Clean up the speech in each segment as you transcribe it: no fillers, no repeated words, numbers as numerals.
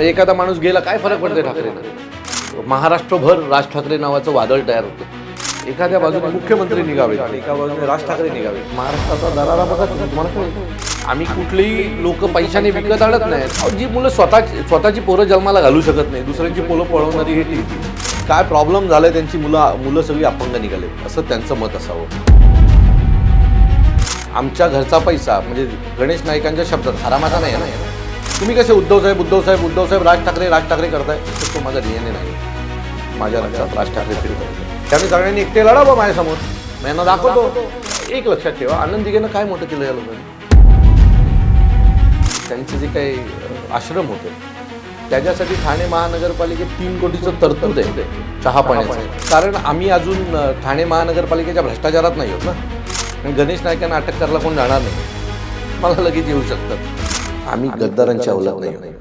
एखादा माणूस गेला काय फरक पडते ठाकरेंना? महाराष्ट्रभर राज ठाकरे नावाचं वादळ तयार होतं. एखाद्या बाजूने मुख्यमंत्री निघावे, एका बाजूने राज ठाकरे निघावे. महाराष्ट्राचा दरारा बघा तुम्हाला कळेल. आम्ही कुठलेही लोक पैशाने विकत आणत नाही. जी मुलं स्वतःची पोरं जन्माला घालू शकत नाही, दुसऱ्यांची पोरं पळवणारी हे ठीक. काय प्रॉब्लेम झालाय त्यांची मुलं सगळी अपंग निघाले असं त्यांचं मत असावं. आमच्या घरचा पैसा म्हणजे गणेश नाईकांच्या शब्दात हरामाचा नाही ना. तुम्ही कसे उद्धव साहेब राज ठाकरे करताय, तो माझा डीएनए नाही. माझ्या लक्षात राज ठाकरे फिरत त्याने सगळ्यांनी एकटे लढावं माझ्यासमोर, मी यांना दाखवतो. एक लक्षात ठेवा, आनंद दिघेनं काय मोठं केलं या लोकांनी. त्यांचे जे काही आश्रम होते त्याच्यासाठी ठाणे महानगरपालिकेत 3 कोटीचं तरतूद आहे चहा पाण्याचं. कारण आम्ही अजून ठाणे महानगरपालिकेच्या भ्रष्टाचारात नाही होत ना. गणेश नाईकांना अटक करायला कोण जाणार नाही, मला लगेच येऊ शकतात. आम्ही गद्दारांच्या अवलाद नाही.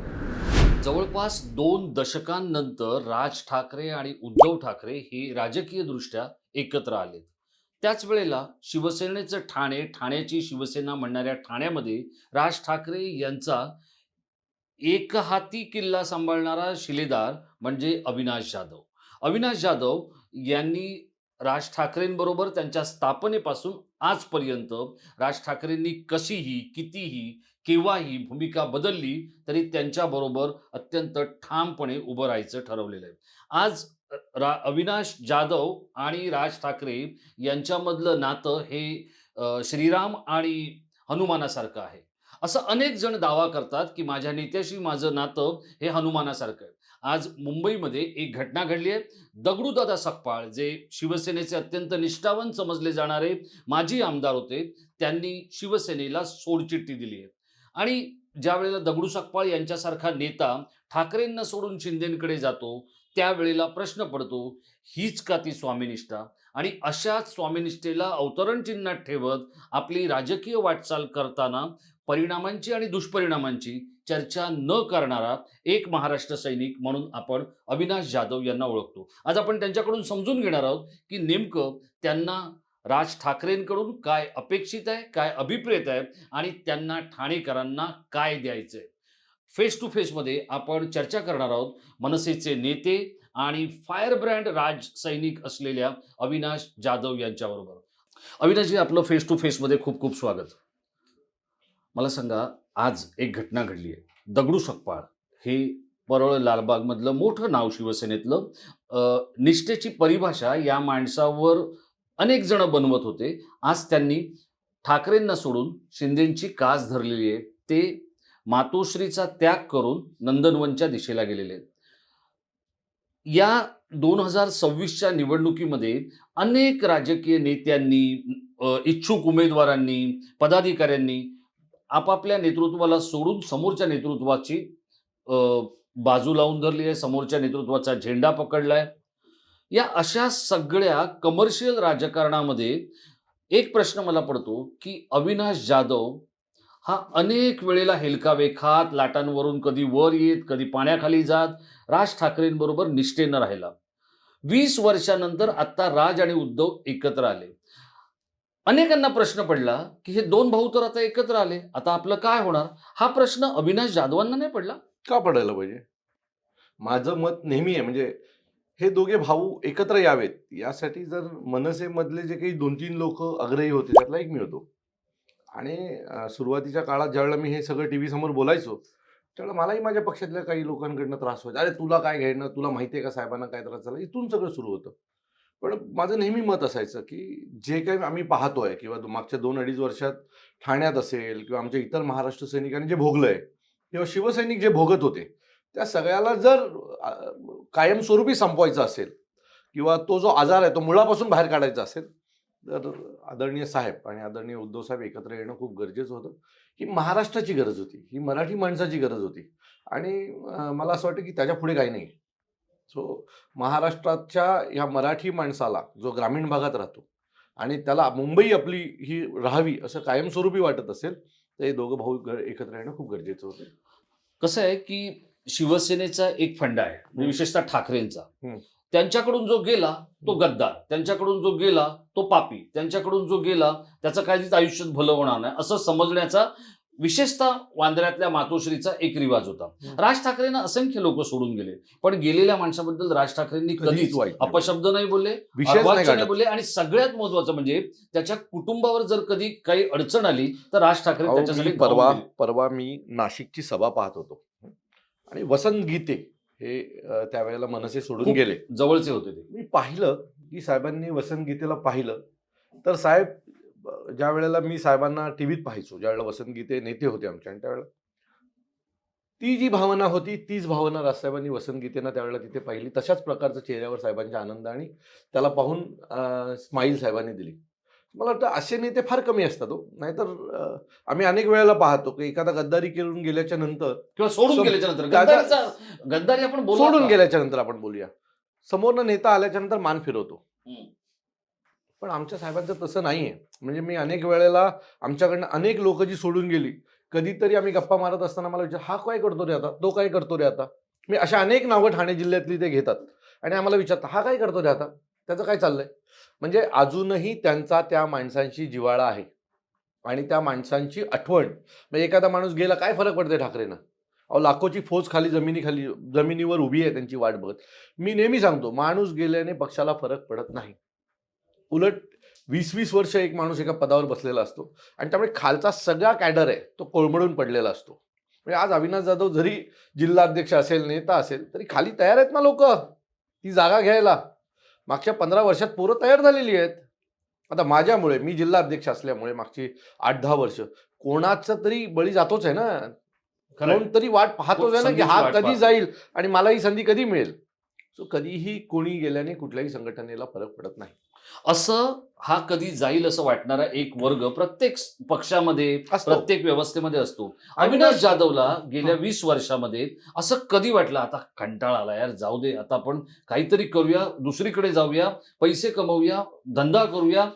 जवळपास 2 दशकांनंतर राज ठाकरे आणि उद्धव ठाकरे हे राजकीयदृष्ट्या एकत्र आले. त्याच वेळेला शिवसेनेचं ठाण्याची शिवसेना म्हणणाऱ्या ठाण्यामध्ये राज ठाकरे यांचा एकहाती किल्ला सांभाळणारा शिलेदार म्हणजे अविनाश जाधव. अविनाश जाधव यांनी राज ठाकरेंबरोबर त्यांच्या स्थापनेपासून आजपर्यंत राज ठाकरेंनी कशीही कितीही केव्हाही भूमिका बदलली तरी त्यांच्याबरोबर अत्यंत ठामपणे उभं राहायचं ठरवलेलं आहे. आज अविनाश जाधव आणि राज ठाकरे यांच्यामधलं नातं हे श्रीराम आणि हनुमानासारखं आहे. असं अनेक जण दावा करतात की माझ्या नेत्याशी माझं नातं हे हनुमानासारखं आहे. आज मुंबईमध्ये एक घटना घडली आहे. दगडूदादा सकपाळ जे शिवसेनेचे अत्यंत निष्ठावंत समजले जाणारे माजी आमदार होते, त्यांनी शिवसेनेला सोडचिठ्ठी दिली आहे. आणि ज्या वेळेला दगडू सकपाळ यांच्यासारखा नेता ठाकरेंना सोडून शिंदेंकडे जातो त्यावेळेला प्रश्न पडतो, हीच का ती स्वामीनिष्ठा? आणि अशाच स्वामीनिष्ठेला अवतरण चिन्हात ठेवत आपली राजकीय वाटचाल करताना परिणामांची आणि दुष्परिणामांची चर्चा न करणारा एक महाराष्ट्र सैनिक म्हणून आपण अविनाश जाधव यांना ओळखतो. आज आपण त्यांच्याकडून समजून घेणार आहोत की नेमकं त्यांना राज ठाकरेंकडून काय अपेक्षित आहे, काय अभिप्रेत आहे आणि त्यांना ठाणेकरांना काय द्यायचं आहे. फेस टू फेसमध्ये आपण चर्चा करणार आहोत मनसेचे नेते आणि फायर ब्रँड राज सैनिक असलेल्या अविनाश जाधव यांच्याबरोबर. अविनाशजी, आपलं फेस टू फेसमध्ये खूप खूप स्वागत. मला सांगा, आज एक घटना घडली आहे. दगडू सकपाळ हे परळ लालबागमधलं मोठं नाव शिवसेनेतलं. निष्ठेची परिभाषा या माणसावर अनेक जण बनवत होते. आज त्यांनी ठाकरेंना सोडून शिंदेंची कास धरलेली आहे. ते मातोश्रीचा त्याग करून नंदनवनच्या दिशेला गेलेले आहेत. या 2026च्या निवडणुकीमध्ये अनेक राजकीय नेत्यांनी, इच्छुक उमेदवारांनी, पदाधिकाऱ्यांनी आपापल्या नेतृत्वाला सोडून समोरच्या नेतृत्वाची बाजू लावून धरली आहे, समोरच्या नेतृत्वाचा झेंडा पकडलाय. या अशा सगळ्या कमर्शियल राजकारणामध्ये एक प्रश्न मला पडतो की अविनाश जाधव हा अनेक वेळेला हेलकावे खात, लाटांवरून कधी वर येत, कधी पाण्याखाली जात, राज ठाकरेंबरोबर निष्ठेनं राहिला. 20 वर्षानंतर आता राज आणि उद्धव एकत्र आले. अनेकांना प्रश्न पडला की हे 2 भाऊ तर आता एकत्र आले, आता आपलं काय होणार? हा प्रश्न अविनाश जाधवांना नाही पडला का पडायला पाहिजे? माझं मत नेहमी आहे, म्हणजे हे दोघे भाऊ एकत्र यावेत यासाठी जर मनसेमधले जे काही 2-3 लोक आग्रही होते त्यातला एक मी होतो. आणि सुरुवातीच्या काळात ज्यावेळेला मी हे सगळं टीव्ही समोर बोलायचो त्यावेळेला मलाही माझ्या पक्षातल्या काही लोकांकडनं त्रास व्हायचा. अरे तुला काय घेणं, तुला माहिती आहे का साहेबांना काय त्रास झाला, इथून सगळं सुरू होतं. पण माझं नेहमी मत असायचं की जे काही आम्ही पाहतोय किंवा मागच्या 2-2.5 वर्षात ठाण्यात असेल किंवा आमच्या इतर महाराष्ट्र सैनिकांनी जे भोगलंय किंवा शिवसैनिक जे भोगत होते त्या सगळ्याला जर कायमस्वरूपी संपवायचं असेल किंवा तो जो आजार आहे तो मुळापासून बाहेर काढायचा असेल तर आदरणीय साहेब आणि आदरणीय उद्धव साहेब एकत्र येणं खूप गरजेचं होतं. ही महाराष्ट्राची गरज होती, ही मराठी माणसाची गरज होती. आणि मला असं वाटतं की त्याच्या पुढे काही नाही. सो महाराष्ट्राच्या या मराठी माणसाला जो ग्रामीण भागात राहतो आणि त्याला मुंबई आपली ही राहावी असं कायमस्वरूपी वाटत असेल तर हे दोघं भाऊ एकत्र येणं खूप गरजेचं होतं. कसं आहे की शिवसेनेचा एक फंडा आहे, विशेषतः ठाकरेंचा. त्यांच्याकडून जो गेला तो गद्दार, त्यांच्याकडून जो गेला तो पापी, त्यांच्याकडून जो गेला त्याचं काहीच आयुष्यात भलं होणार नाही असं समजण्याचा विशेषतः वांद्र्यातल्या मातोश्रीचा एक रिवाज होता. हम्म. राज ठाकरेंना असंख्य लोक सोडून गेले, पण गेलेल्या माणसाबद्दल राज ठाकरेंनी कधीच कधीच वाईट नाही अपशब्द नाही बोलले, विषयच नाही अर्वाच्य नाही काढत. बोलले, आणि सगळ्यात महत्वाचं म्हणजे त्याच्या कुटुंबावर जर कधी काही अडचण आली तर राज ठाकरे अहो, त्याच्यासाठी मी धावून गेले. परवा मी नाशिकची सभा पाहत होतो आणि वसंत गीते हे त्यावेळेला मनसे सोडून खूप गेले. जवळचे होते ते. मी पाहिलं की साहेबांनी वसंत गीतेला पाहिलं तर साहेब ज्या वेळेला मी साहेबांना टीव्हीत पाहायचो, ज्या वेळेला वसंत गीते नेते होते आमच्या, आणि त्यावेळेला ती जी भावना होती तीच भावना राजसाहेबांनी वसंत गीतेंना त्यावेळेला तिथे पाहिली. तशाच प्रकारचं चेहऱ्यावर साहेबांच्या आनंद आणि त्याला पाहून स्माईल साहेबांनी दिली. मला वाटतं असे नेते फार कमी असतात हो. नाहीतर आम्ही अनेक वेळेला पाहतो की एखादा गद्दारी करून गेल्याच्या नंतर किंवा सोडून सम- गेल्याच्या नंतर त्याच्या- गद्दारी आपण बोलू सोडून नका. गेल्याच्या नंतर आपण बोलूया, समोरनं नेता आल्याच्या नंतर मान फिरवतो. हम्म. पण आमच्या साहेबांचं तसं नाहीये. म्हणजे मी अनेक वेळेला आमच्याकडनं अनेक लोक जी सोडून गेली, कधीतरी आम्ही गप्पा मारत असताना मला विचार, हा काय करतो रे आता, तो काय करतो रे आता. मी अशा अनेक नावं ठाणे जिल्ह्यातली ते घेतात आणि आम्हाला विचारतात, हा काय करतो रे आता, त्याचं काय चाललंय. म्हणजे अजूनही त्यांचा त्या माणसांशी जिव्हाळा आहे आणि त्या माणसांची आठवण. म्हणजे एखादा माणूस गेला, काय फरक पडते ठाकरेंना. अहो, लाखोची फौज खाली जमिनीवर उभी आहे त्यांची वाट बघत. मी नेहमी सांगतो, माणूस गेल्याने पक्षाला फरक पडत नाही. उलट 20-20 वर्ष एक माणूस एका पदावर बसलेला असतो आणि त्यामुळे खालचा सगळा कॅडर आहे तो कोळमडून पडलेला असतो. म्हणजे आज अविनाश जाधव जरी जिल्हाध्यक्ष असेल, नेता असेल, तरी खाली तयार आहेत ना लोक ती जागा घ्यायला. मागच्या 15 वर्षात पोरं तयार झालेली आहेत. आता माझ्यामुळे, मी जिल्हाध्यक्ष असल्यामुळे मागची 8-10 वर्ष कोणाचं तरी बळी जातोच आहे ना. खरंय. कोणतरी वाट पाहतोच आहे ना की संधीची हा वाट कधी पाहतो. जाईल आणि मला ही संधी कधी मिळेल. सो कधीही कोणी गेल्याने कुठल्याही संघटनेला फरक पडत नाही. असं हा कधी जाईल असं वाटणारा एक वर्ग प्रत्येक पक्षामध्ये, असतो. प्रत्येक व्यवस्थेमध्ये असतो. अविनाश अविनाश जाधवला गेल्या हा. 20 वर्षामध्ये असं कधी वाटलं, आता कंटाळा आला यार, जाऊ दे, आता आपण काहीतरी करूया, दुसरीकडे जाऊया, पैसे कमवूया, धंदा करूया,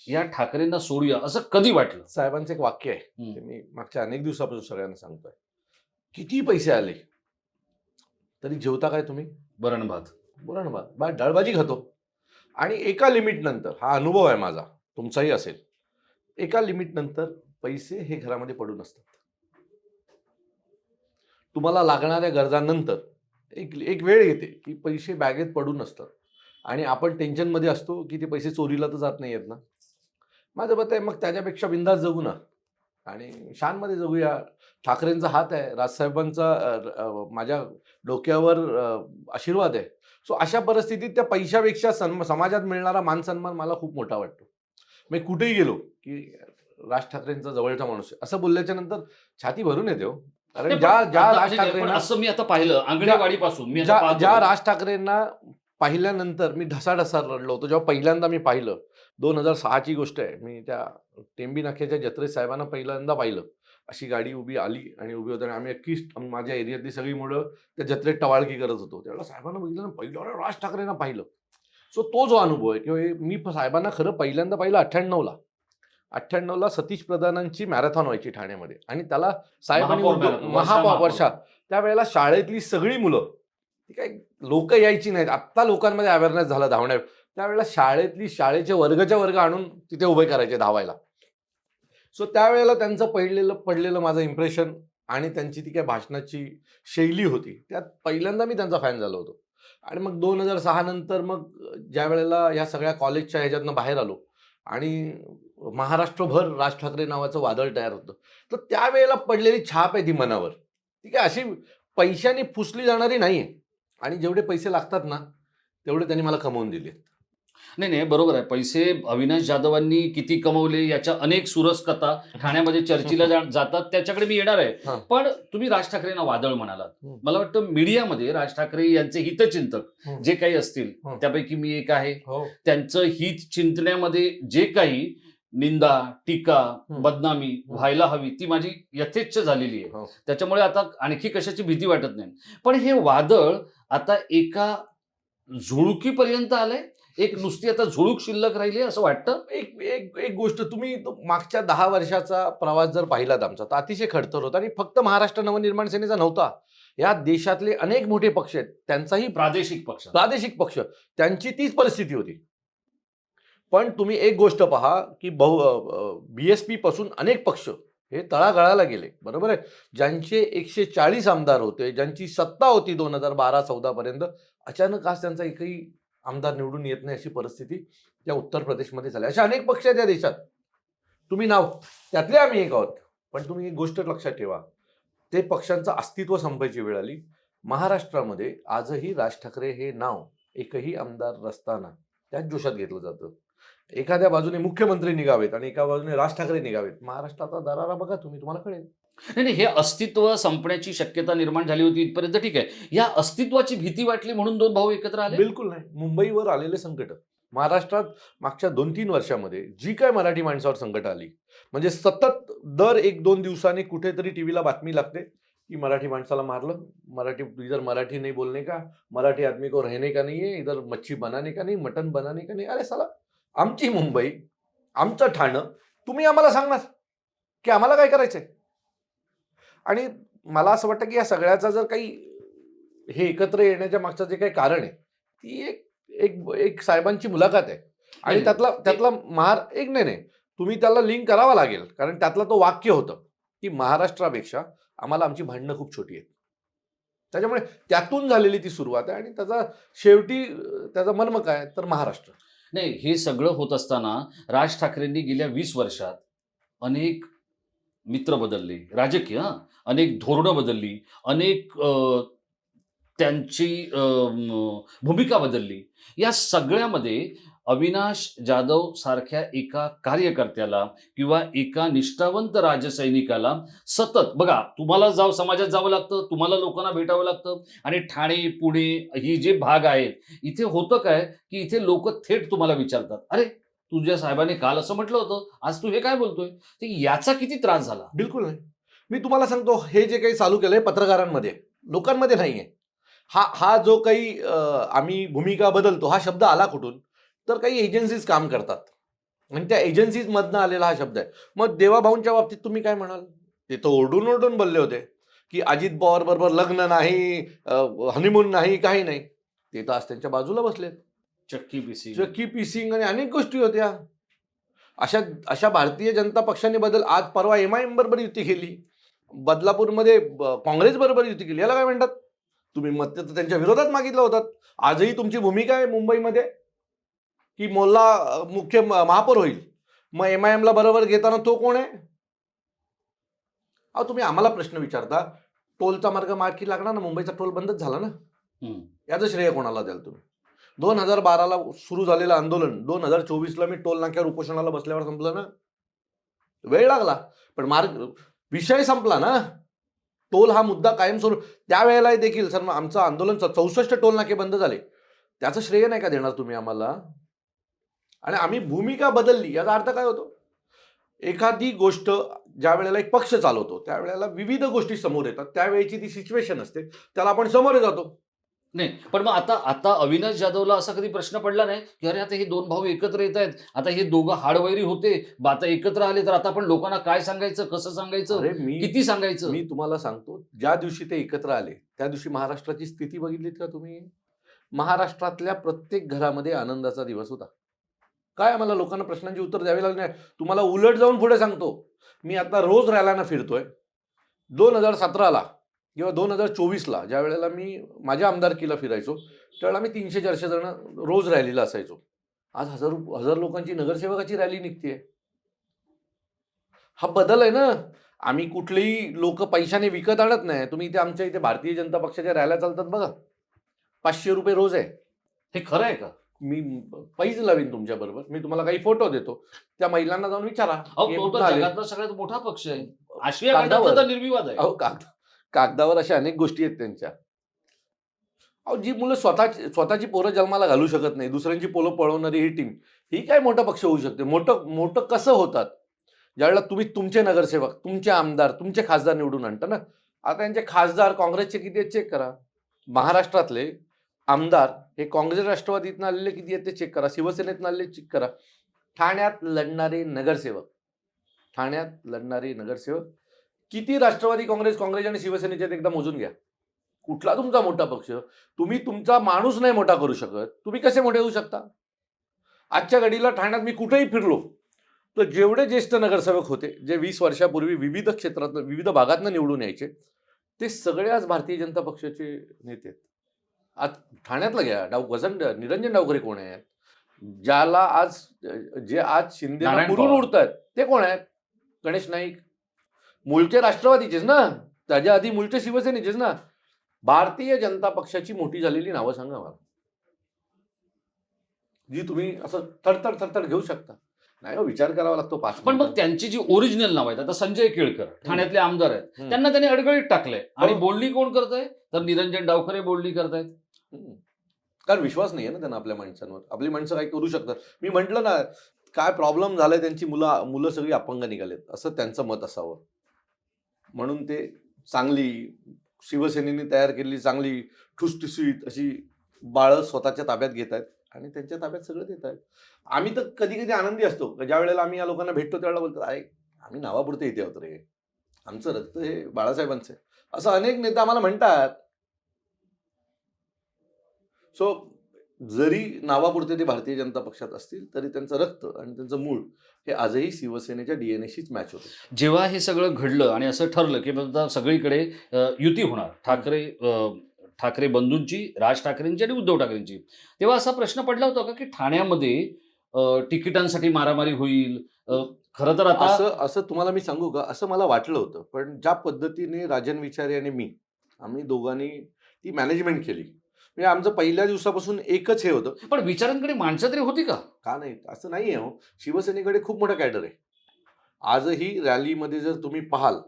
या ठाकरेंना सोडूया, असं कधी वाटलं? साहेबांचं एक वाक्य आहे, हम्म. ते मी मागच्या अनेक दिवसापासून सगळ्यांना सांगतोय. किती पैसे आले तरी जेवता काय तुम्ही? वरण भात. बोला ना बा, डाळभाजी खातो. आणि एका लिमिट नंतर, हा अनुभव आहे माझा, तुमचाही असेल, एका लिमिट नंतर पैसे हे घरामध्ये पडून असतात. तुम्हाला लागणाऱ्या गरजांनंतर एक एक वेळ येते की पैसे बॅगेत पडून असतात आणि आपण टेन्शनमध्ये असतो की ते पैसे चोरीला तर जात नाही आहेत ना. माझं मत आहे, मग त्याच्यापेक्षा बिंदास जगू ना आणि शानमध्ये जगूया. ठाकरेंचा हात आहे, राजसाहेबांचा माझ्या डोक्यावर आशीर्वाद आहे. सो अशा परिस्थितीत त्या पैशापेक्षा समाजात मिळणारा मानसन्मान मला खूप मोठा वाटतो. मी कुठेही गेलो की राज ठाकरेंचा जवळचा माणूस आहे असं बोलल्याच्या नंतर छाती भरून येते हो. कारण नाही, ज्या पण ज्या आता राज ठीक आहे, पण ठाकरेंना असं मी आता पाहिलं आंगणेवाडीपासून मी आता ज्या पाहतो. ज्या राज ठाकरेंना पाहिल्यानंतर मी ढसाढसा रडलो होतो जेव्हा पहिल्यांदा मी पाहिलं. 2006ची गोष्ट आहे. मी त्या टेंबी नाक्याच्या जत्रेत साहेबांना पहिल्यांदा पाहिलं. अशी गाडी उभी आली आणि उभी होती आणि आम्ही अख्खी माझ्या एरियातली सगळी मुलं त्या जत्रेत टवाळकी करत होतो. त्यावेळेला साहेबांना बघितलं ना, पहिल्या राज ठाकरेंना पाहिलं. सो तो जो अनुभव आहे किंवा मी साहेबांना खरं पहिल्यांदा पाहिलं 98ला. 98ला सतीश प्रधानांची मॅरेथॉन व्हायची ठाण्यामध्ये आणि त्याला साहेबांनी महापौर marathon, महापौर वर्षा वर्षा त्यावेळेला शाळेतली सगळी मुलं, ती काही लोक यायची नाहीत. आत्ता लोकांमध्ये अवेअरनेस झाला धावण्या. त्यावेळेला शाळेचे वर्गच्या वर्ग आणून तिथे उभे करायचे धावायला. सो त्यावेळेला त्यांचं पडलेलं माझं इम्प्रेशन आणि त्यांची ती काय भाषणाची शैली होती, त्यात पहिल्यांदा मी त्यांचा फॅन झालो होतो. आणि मग 2006 नंतर मग ज्या वेळेला ह्या सगळ्या कॉलेजच्या ह्याच्यातनं बाहेर आलो आणि महाराष्ट्रभर राज ठाकरे नावाचं वादळ तयार होतं, तर त्यावेळेला पडलेली छाप आहे ती मनावर, ती काय अशी पैशाने पुसली जाणारी नाहीये. आणि जेवढे पैसे लागतात ना तेवढे त्यांनी मला कमवून दिले. नाही नाही, बरोबर आहे. पैसे अविनाश जाधवांनी किती कमवले याच्या अनेक सुरस कथा ठाण्यामध्ये चर्चेला जातात, त्याच्याकडे मी येणार आहे. हा. पण तुम्ही राज ठाकरेंना वादळ म्हणालात. हम्म. मला वाटतं मीडियामध्ये राज ठाकरे यांचे हितचिंतक हम्म. जे काही असतील हम्म. त्यापैकी मी एक आहे. हो. त्यांचं हित चिंतण्यामध्ये जे काही निंदा, टीका, हम्म. बदनामी व्हायला हवी ती माझी यथेच्छ झालेली आहे. हो. त्याच्यामुळे आता आणखी कशाची भीती वाटत नाही. पण हे वादळ आता एका झुळुकीपर्यंत आलंय, एक नुसती आता झुळूक शिल्लक राहिली असं वाटतं. एक एक एक गोष्ट, तुम्ही मागच्या 10 वर्षाचा प्रवास जर पाहिलात आमचा, तर अतिशय खडतर होता आणि फक्त महाराष्ट्र नवनिर्माण सेनेचा नव्हता. या देशातले अनेक मोठे पक्ष आहेत, त्यांचाही प्रादेशिक पक्ष पक्ष, त्यांची तीच परिस्थिती होती. पण तुम्ही एक गोष्ट पहा की BSP पासून अनेक पक्ष हे तळागाळाला गेले. बरोबर आहे. ज्यांचे 140 आमदार होते, ज्यांची सत्ता होती 2012-14 पर्यंत, अचानक आज त्यांचा एकही आमदार निवडून येत नाही अशी परिस्थिती त्या उत्तर प्रदेशमध्ये झाली. अशा अनेक पक्ष आहेत या देशात. तुम्ही नाव त्यातले आम्ही एक आहोत. पण तुम्ही एक गोष्ट लक्षात ठेवा. ते पक्षांचं अस्तित्व संपायची वेळ आली. महाराष्ट्रामध्ये आजही राज ठाकरे हे नाव एकही आमदार नसताना त्याच जोशात घेतलं जातं. एखाद्या बाजूने मुख्यमंत्री निघावेत आणि एका बाजूने राज ठाकरे निघावेत. महाराष्ट्राचा दरारा बघा तुम्ही, तुम्हाला कळेल. नाही नाही, हे अस्तित्व संपण्याची शक्यता निर्माण झाली होती इथपर्यंत ठीक आहे. या अस्तित्वाची भीती वाटली म्हणून दोन भाऊ एकत्र आले. बिलकुल नाही. मुंबईवर आलेले संकट, महाराष्ट्रात मागच्या 2-3 वर्षामध्ये जी काय मराठी माणसावर संकट आली, म्हणजे सतत दर 1-2 दिवसांनी कुठेतरी टीव्हीला बातमी लागते की मराठी माणसाला मारलं, मराठी इधर मराठी नहीं बोलने का, मराठी आदमी को रहने का नहीं है, इधर मच्छी बनाने का नहीं, मटन बनाने का नहीं. अरे साला, आमची मुंबई, आमचं ठाणं, तुम्ही आम्हाला सांगणार की आम्हाला काय करायचंय? आणि मला असं वाटतं की या सगळ्याचा जर काही हे एकत्र येण्याच्या मागचं जे काही कारण आहे, ती एक एक एक साहेबांची मुलाखत आहे. आणि नाही, त्यातला एक नाही, तुम्ही त्याला लिंक करावा लागेल, कारण त्यातलं तो वाक्य होतं की महाराष्ट्रापेक्षा आम्हाला आमची भांडणं खूप छोटी आहेत. त्याच्यामुळे त्यातून झालेली ती सुरुवात आहे आणि त्याचा शेवटी त्याचा मर्म काय तर महाराष्ट्र. नाही, हे सगळं होत असताना राज ठाकरेंनी गेल्या 20 वर्षात अनेक मित्र बदलले, राजकीय अनेक धोरणं बदलली, अनेक त्यांची भूमिका बदलली. या सगळ्यामध्ये अविनाश जाधव सारख्या एका कार्यकर्त्याला किंवा एका निष्ठावंत राजसैनिकाला सतत बघा, तुम्हाला समाजात जावं लागतं, तुम्हाला लोकांना भेटावं लागतं आणि ठाणे, पुणे ही जे भाग आहेत, इथे होतं काय, की इथे लोक थेट तुम्हाला विचारतात, "अरे, तुझ्या साहेबांनी काल असं म्हटलं होतं, आज तू हे काय बोलतोय?" तर याचा किती त्रास झाला? बिलकुल नाही. मी तुम्हाला सांगतो, हे जे काही चालू केलंय पत्रकारांमध्ये, लोकांमध्ये नाहीये. हा जो काही आम्ही भूमिका बदलतो हा शब्द आला कुठून? तर काही एजन्सीज काम करतात आणि त्या एजन्सीज मधनं आलेला हा शब्द आहे. मग देवाभाऊंच्या बाबतीत तुम्ही काय म्हणाल? ते तर ओरडून ओरडून बोलले होते की अजित पवार बरोबर लग्न नाही, हनीमून नाही, काही नाही. ते तर आज त्यांच्या बाजूला बसलेत. चक्की पिसिंग आणि अनेक गोष्टी होत्या. अशा अशा भारतीय जनता पक्षाने आज परवा MIM बरोबर युती केली, बदलापूरमध्ये काँग्रेस बरोबर युती केली. याला काय म्हणतात? तुम्ही मत तर त्यांच्या विरोधात मागितलं होतात. आजही तुमची भूमिका आहे मुंबईमध्ये की मोल्ला मुख्य महापौर होईल. मग MIM ला बरोबर घेताना तो कोण आहे? अहो, तुम्ही आम्हाला प्रश्न विचारता, टोलचा मार्ग मार्गी लागला ना, मुंबईचा टोल बंदच झाला ना. याचं श्रेय कोणाला द्याल तुम्ही? 2012ला सुरू झालेलं आंदोलन 2024ला मी टोल नाक्यावर उपोषणाला बसल्यावर संपलं ना. वेळ लागला, पण विषय संपला ना. टोल हा मुद्दा कायमस्वरूपी त्यावेळेला देखील सर आमचं आंदोलन 64 टोल नाके बंद झाले. त्याचं श्रेय नाही का देणार तुम्ही आम्हाला? आणि आम्ही भूमिका बदलली याचा अर्थ काय होतो? एखादी गोष्ट ज्या वेळेला एक पक्ष चालवतो त्यावेळेला विविध गोष्टी समोर येतात, त्यावेळेची ती सिच्युएशन असते, त्याला आपण समोर जातो. नाही, पण मग आता आता अविनाश जाधवला असा कधी प्रश्न पडला नाही की अरे आता हे दोन भाऊ एकत्र येत आहेत, आता हे दोघं हाडवैरी होते, आता एकत्र आले तर आता आपण लोकांना काय सांगायचं, कसं सांगायचं, अरे किती सांगायचं? मी तुम्हाला सांगतो, ज्या दिवशी ते एकत्र आले त्या दिवशी महाराष्ट्राची स्थिती बघितलीत का तुम्ही? महाराष्ट्रातल्या प्रत्येक घरामध्ये आनंदाचा दिवस होता. काय आम्हाला लोकांना प्रश्नांची उत्तर द्यावी लागली नाही. तुम्हाला उलट जाऊन पुढे सांगतो, मी आता रोज रॅलीना फिरतोय. 2017ला किंवा 2024ला ज्या वेळेला मी माझ्या आमदारकीला फिरायचो त्यावेळेला मी 300-400 जण रोज रॅलीला असायचो. आज हजार लोकांची नगरसेवकाची रॅली निघतेय. हा बदल आहे ना. आम्ही कुठलेही लोक पैशाने विकत आणत नाही. तुम्ही इथे आमच्या इथे भारतीय जनता पक्षाच्या रॅल्या चालतात बघा, 500 रुपये रोज आहे. हे खरं आहे का? मी पैज लावीन तुमच्या बरोबर, मी तुम्हाला काही फोटो देतो, त्या महिलांना जाऊन विचारा. जगातला सगळ्यात मोठा पक्ष आहे, आशिया खंडातला तर निर्विवाद आहे. अहो, कागदावर अशा अनेक गोष्टी आहेत त्यांच्या. अहो, जी मुलं स्वतःची पोरं जन्माला घालू शकत नाही, दुसऱ्यांची पोलं पळवणारी ही टीम, ही काय मोठा पक्ष होऊ शकते? मोठं कसं होतात? ज्यावेळेला तुम्ही तुमचे नगरसेवक, तुमचे आमदार, तुमचे खासदार निवडून आणता ना. आता यांचे खासदार काँग्रेसचे किती आहेत चेक करा. महाराष्ट्रातले आमदार हे काँग्रेस राष्ट्रवादीतनं आलेले किती आहेत ते चेक करा. शिवसेनेतनं आलेले चेक करा. ठाण्यात लढणारे नगरसेवक किती राष्ट्रवादी काँग्रेस आणि शिवसेनेचे एकदा मोजून घ्या. कुठला तुमचा मोठा पक्ष? तुम्ही तुमचा माणूस नाही मोठा करू शकत, तुम्ही कसे मोठे होऊ शकता? आजच्या घडीला ठाण्यात मी कुठेही फिरलो, तर जेवढे ज्येष्ठ नगरसेवक होते जे 20 वर्षापूर्वी विविध क्षेत्रातनं विविध भागातनं निवडून यायचे ते सगळे आज भारतीय जनता पक्षाचे नेते आहेत. आज ठाण्यातलं घ्या निरंजन डावखरे कोण आहेत? ज्याला आज जे आज शिंदेना नारायण पुरून पवार. उडतायत ते कोण आहेत? गणेश नाईक. मूळचे राष्ट्रवादीचेच ना, त्याच्या आधी मूळचे शिवसेनेचेच ना. भारतीय जनता पक्षाची मोठी झालेली नावं सांगा मला, जी तुम्ही असं थरथर थरथर घेऊ शकता. नाही हो, विचार करावा लागतो 5 पण मग त्यांची जी ओरिजिनल नाव आहेत, आता संजय केळकर ठाण्यातले आमदार आहेत, त्यांना त्यांनी अडगळीत टाकलंय आणि हो. बोलणी कोण करताय? तर निरंजन डावखरे बोलणी करतायत. कारण विश्वास नाही आहे ना त्यांना आपल्या माणसांवर. आपली माणसं काय करू शकतात. मी म्हटलं ना, काय प्रॉब्लेम झालाय, त्यांची मुलं सगळी अपंग निघालेत असं त्यांचं मत असावं. म्हणून ते चांगली शिवसेनेने तयार केलेली चांगली ठुसठुसीत अशी बाळं स्वतःच्या ताब्यात घेत आहेत आणि त्यांच्या ताब्यात सगळं देत आहेत. आम्ही तर कधी कधी आनंदी असतो, ज्या वेळेला आम्ही या लोकांना भेटतो त्यावेळेला बोलतात, अरे आम्ही नावापुरते इथे आहोत रे, आमचं रक्त हे बाळासाहेबांचं आहे, असं अनेक नेते आम्हाला म्हणतात. सो जरी नावापुरते ते भारतीय जनता पक्षात असतील तरी त्यांचं रक्त आणि त्यांचं मूळ हे आजही शिवसेनेच्या डीएनएशीच मॅच होते. जेव्हा हे सगळं घडलं आणि असं ठरलं की आता सगळीकडे युती होणार, ठाकरे बंधूंची, राज ठाकरेंची आणि उद्धव ठाकरेंची, तेव्हा असा प्रश्न पडला होता का की ठाण्यामध्ये तिकिटांसाठी मारामारी होईल? खरं तर आता असं असं तुम्हाला मी सांगू का, असं मला वाटलं होतं. पण ज्या पद्धतीने राजन विचारे आणि मी आम्ही दोघांनी ती मॅनेजमेंट केली, म्हणजे आमचं पहिल्या दिवसापासून एकच हे होतं. पण विचारांकडे माणसं तरी होती का? का नाही असं नाहीये हो, शिवसेनेकडे खूप मोठा कॅडर आहे. आजही रॅलीमध्ये जर तुम्ही पाहाल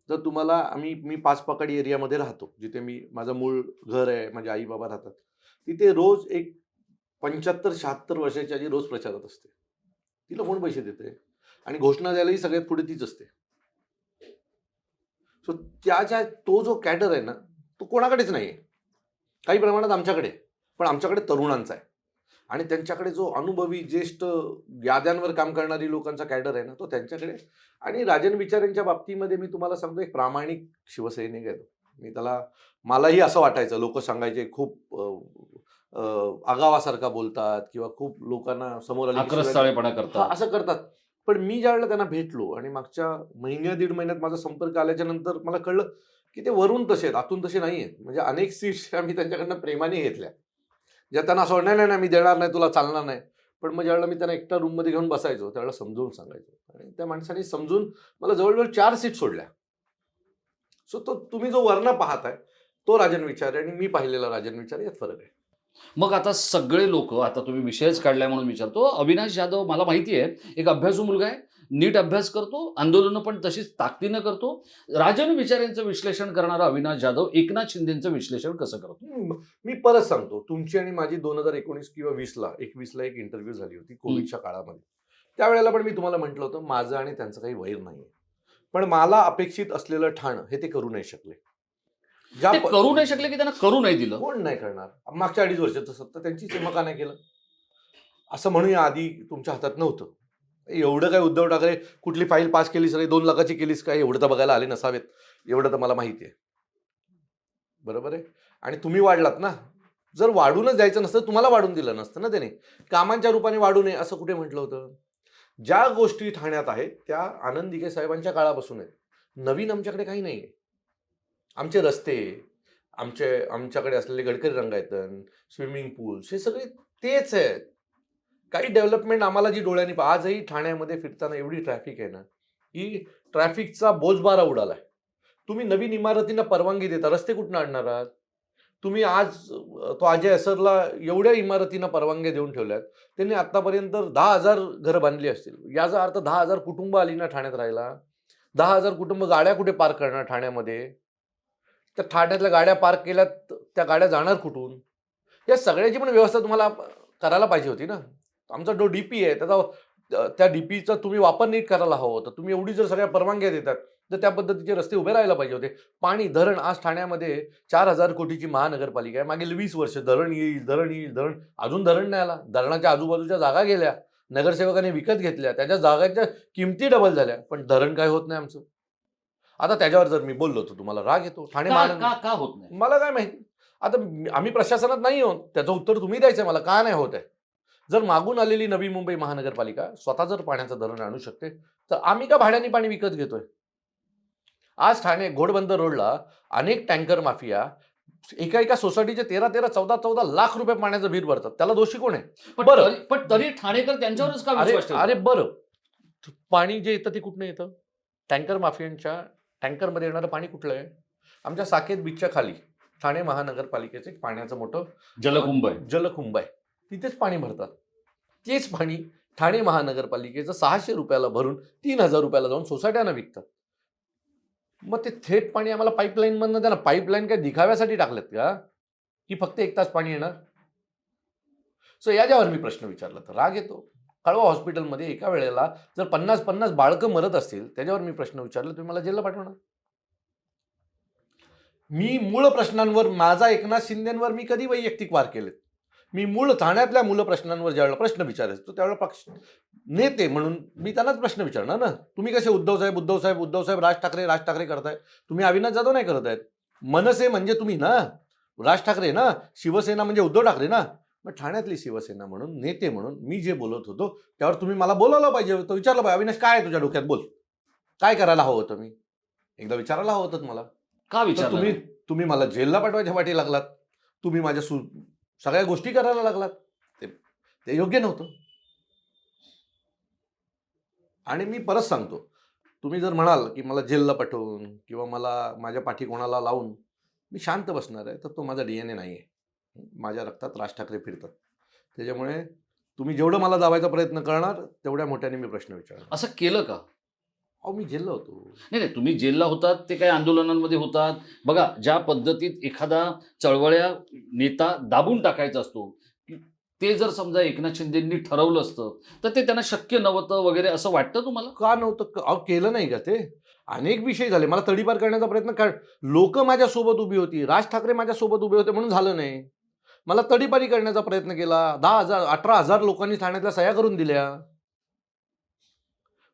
तर तुम्हाला मी पाचपकाडी एरियामध्ये राहतो, जिथे माझं मूळ घर आहे, माझे आई बाबा राहतात. तिथे रोज एक 75-76 वर्षाची आजी रोज प्रचारात असते. तिला कोण पैसे देते? आणि घोषणा द्यायलाही सगळ्यात पुढे तीच असते. सो तो जो कॅडर आहे ना, तो कोणाकडेच नाहीये. काही प्रमाणात आमच्याकडे, पण आमच्याकडे तरुणांचा आहे. आणि त्यांच्याकडे जो अनुभवी ज्येष्ठ याद्यांवर काम करणारी लोकांचा कॅडर आहे ना, तो त्यांच्याकडे. आणि राजन विचारेंच्या बाबतीमध्ये मी तुम्हाला सांगतो, एक प्रामाणिक शिवसैनिक आहे तो. मलाही असं वाटायचं, लोक सांगायचे खूप आगावासारखा बोलतात किंवा खूप लोकांना समोर आले की शिवाय- आक्रस्ताळेपणा हा, करतात. असं करतात. पण मी ज्यावेळेला त्यांना भेटलो आणि मागच्या दीड महिन्यात माझा संपर्क आल्याच्या नंतर मला कळलं की ते वरून तसे आहेत, आतून तसे नाही आहेत. म्हणजे अनेक सीट्स आम्ही त्यांच्याकडनं प्रेमाने घेतल्या, ज्या त्यांना असं वाटलं नाही नाही मी देणार नाही, तुला चालणार नाही. पण मग ज्यावेळेला मी त्यांना एकटा रूममध्ये घेऊन बसायचो त्यावेळेला समजून सांगायचो आणि त्या माणसाने समजून मला जवळजवळ 4 सीट सोडल्या. सो तो तुम्ही जो वर्ण पाहताय तो राजन विचारे आणि मी पाहिलेला राजन विचारे यात फरक आहे. मग आता सगळे लोक, आता तुम्ही विषयच काढलाय म्हणून विचारतो, अविनाश जाधव मला माहिती आहे एक अभ्यासू मुलगा आहे, नीट अभ्यास करतो, आंदोलनं पण तशीच ताकदीनं करतो. राजन विचारेंचं विश्लेषण करणारा अविनाश जाधव एकनाथ शिंदेचं विश्लेषण कसं करतो? मी परत सांगतो, तुमची आणि माझी 2019 किंवा 21ला एक इंटरव्ह्यू झाली होती कोविडच्या काळामध्ये. त्यावेळेला पण मी तुम्हाला म्हटलं होतं माझं आणि त्यांचं काही वैर नाहीये, पण मला अपेक्षित असलेलं ठाणं हे ते करू नाही शकले. ते करू नाही शकले की त्यांना करू नाही दिलं? कोण नाही करणार? मागच्या 2.5 वर्षाचं सत्ता त्यांची सेवा का नाही केलं असं म्हणूया. आधी तुमच्या हातात नव्हतं. एवढं काय उद्धव ठाकरे कुठली फाईल पास केलीस रे, 2 लाखाची केलीस काय, एवढं तर बघायला आले नसावेत, एवढं तर मला माहिती आहे. बरोबर आहे. आणि तुम्ही वाढलात ना. जर वाढूनच द्यायचं नसतं तुम्हाला वाढून दिलं नसतं ना त्याने. कामांच्या रूपाने वाढू नये असं कुठे म्हटलं होतं? ज्या गोष्टी ठाण्यात आहेत त्या आनंद दिघे साहेबांच्या काळापासून आहेत. नवीन आमच्याकडे काही नाहीये. आमचे रस्ते, आमच्याकडे असलेले गडकरी रंगायतन, स्विमिंग पूल्स हे सगळे तेच आहेत. काही डेव्हलपमेंट आम्हाला जी डोळ्यांनी आजही ठाण्यामध्ये फिरताना एवढी ट्रॅफिक आहे ना, की ट्रॅफिकचा बोजबारा उडालाय. तुम्ही नवीन इमारतींना परवानगी देता, रस्ते कुठून आणणार आहात? तुम्ही आज तो अजय असरला एवढ्या इमारतींना परवानग्या देऊन ठेवल्यात, त्यांनी आतापर्यंत 10,000 घरं बांधली असतील. याचा अर्थ 10,000 कुटुंब आली ना ठाण्यात राहायला. 10,000 कुटुंब गाड्या कुठे पार्क करणार ठाण्यामध्ये? त्या ठाण्यातल्या गाड्या पार्क केल्यात, त्या गाड्या जाणार कुठून? या सगळ्याची पण व्यवस्था तुम्हाला करायला पाहिजे होती ना. आमचा जो डीपी आहे त्या डीपीचा तुम्ही वापर नीट करायला हवा होता. तुम्ही एवढी जर सगळ्या परवानग्या देतात तर त्या पद्धतीचे रस्ते उभे राहायला पाहिजे होते. पाणी, धरण, आज ठाण्यामध्ये 4,000 कोटीची महानगरपालिका आहे. मागील 20 वर्ष धरण येईल, अजून धरण नाही आला. धरणाच्या आजूबाजूच्या जागा गेल्या, नगरसेवकांनी विकत घेतल्या, त्याच्या जागांच्या किमती डबल झाल्या, पण धरण काय होत नाही आमचं. आता त्याच्यावर जर मी बोललो तर तुम्हाला राग येतो. ठाणे का होत नाही? मला काय माहिती. आता आम्ही प्रशासनात नाही आहोत, त्याचं उत्तर तुम्ही द्यायचंय मला, का नाही होत आहे. जर मागून आलेली नवी मुंबई महानगरपालिका स्वतः जर पाण्याचं धरण आणू शकते, तर आम्ही का भाड्याने पाणी विकत घेतोय? आज ठाणे घोडबंदर रोडला अनेक टँकर माफिया एका एका सोसायटीचे 13-13, 14-14 लाख रुपये पाण्याचं बिल भरतात. त्याला दोषी कोण आहे? पण बरं. तरी ठाणेकर त्यांच्यावरच का अरे विश्वास ठेवतात? अरे बरं, पाणी जे येतं ते कुठनं येतं? टँकर माफियांच्या टँकरमध्ये येणारं पाणी कुठलं आहे? आमच्या साकेत बीचच्या खाली ठाणे महानगरपालिकेचं एक पाण्याचं मोठं जलकुंभ आहे. जलकुंभ आहे. तिथेच पाणी भरतात. तेच पाणी ठाणे महानगरपालिकेचं 600 रुपयाला भरून 3000 रुपयाला जाऊन सोसायट्यांना विकतात. मग ते थेट पाणी आम्हाला पाईपलाईन मधनं द्या ना. पाईपलाईन काय दिखाव्यासाठी टाकलेत का, की फक्त 1 तास पाणी येणार? सो याच्यावर मी प्रश्न विचारला तर राग येतो. कळवा हॉस्पिटलमध्ये एका वेळेला जर 50-50 बाळकं मरत असतील, त्याच्यावर मी प्रश्न विचारला, तुम्ही मला जेलला पाठवणार? मी मूळ प्रश्नांवर, माझा एकनाथ शिंदेंवर मी कधी वैयक्तिक वार केलेत? मी मूळ ठाण्यातल्या मूळ प्रश्नांवर ज्यावेळेला प्रश्न विचारायचो त्यावेळेला पक्ष नेते म्हणून मी त्यांनाच प्रश्न विचारणार ना. तुम्ही कसे उद्धव साहेब राज ठाकरे करताय, तुम्ही अविनाश जाधव नाही करत आहेत. मनसे म्हणजे तुम्ही ना, राज ठाकरे ना, शिवसेना म्हणजे उद्धव ठाकरे ना. मग ठाण्यातली शिवसेना म्हणून, नेते म्हणून मी जे बोलत होतो त्यावर तुम्ही मला बोलावलं पाहिजे होतं, विचारलं पाहिजे, अविनाश काय आहे तुझ्या डोक्यात, बोल, काय करायला हवं होतं? मी एकदा विचारायला हवं होतं मला. का तर विचारलं? तुम्ही मला जेलला पाठवायच्या वाटी लागलात. तुम्ही माझ्या सगळ्या गोष्टी करायला लागलात. ते योग्य नव्हतं. आणि मी परत सांगतो, तुम्ही जर म्हणाल की मला जेलला पाठवून किंवा मला माझ्या पाठी कोणाला लावून मी शांत बसणार आहे, तर तो माझा DNA नाही आहे. माझ्या रक्तात राज ठाकरे फिरतात. त्याच्यामुळे तुम्ही जेवढं मला दाबायचा प्रयत्न करणार तेवढ्या मोठ्याने मी प्रश्न विचारणार. असं केलं का? अहो, मी जेलला होतो. नाही, तुम्ही जेलला होतात, ते काही आंदोलनांमध्ये होतात. बघा, ज्या पद्धतीत एखादा चळवळ्या नेता दाबून टाकायचा असतो, की ते जर समजा एकनाथ शिंदेंनी ठरवलं असतं, तर ते त्यांना शक्य नव्हतं वगैरे असं वाटतं तुम्हाला? का नव्हतं? अहो, केलं नाही का ते? अनेक विषय झाले. मला तडीपार करण्याचा प्रयत्न कर, लोक माझ्यासोबत उभी होती, राज ठाकरे माझ्यासोबत उभे होते म्हणून झालं नाही. मला तडीपारी करण्याचा प्रयत्न केला. 10,000 18,000 लोकांनी ठाण्यातल्या सह्या करून दिल्या.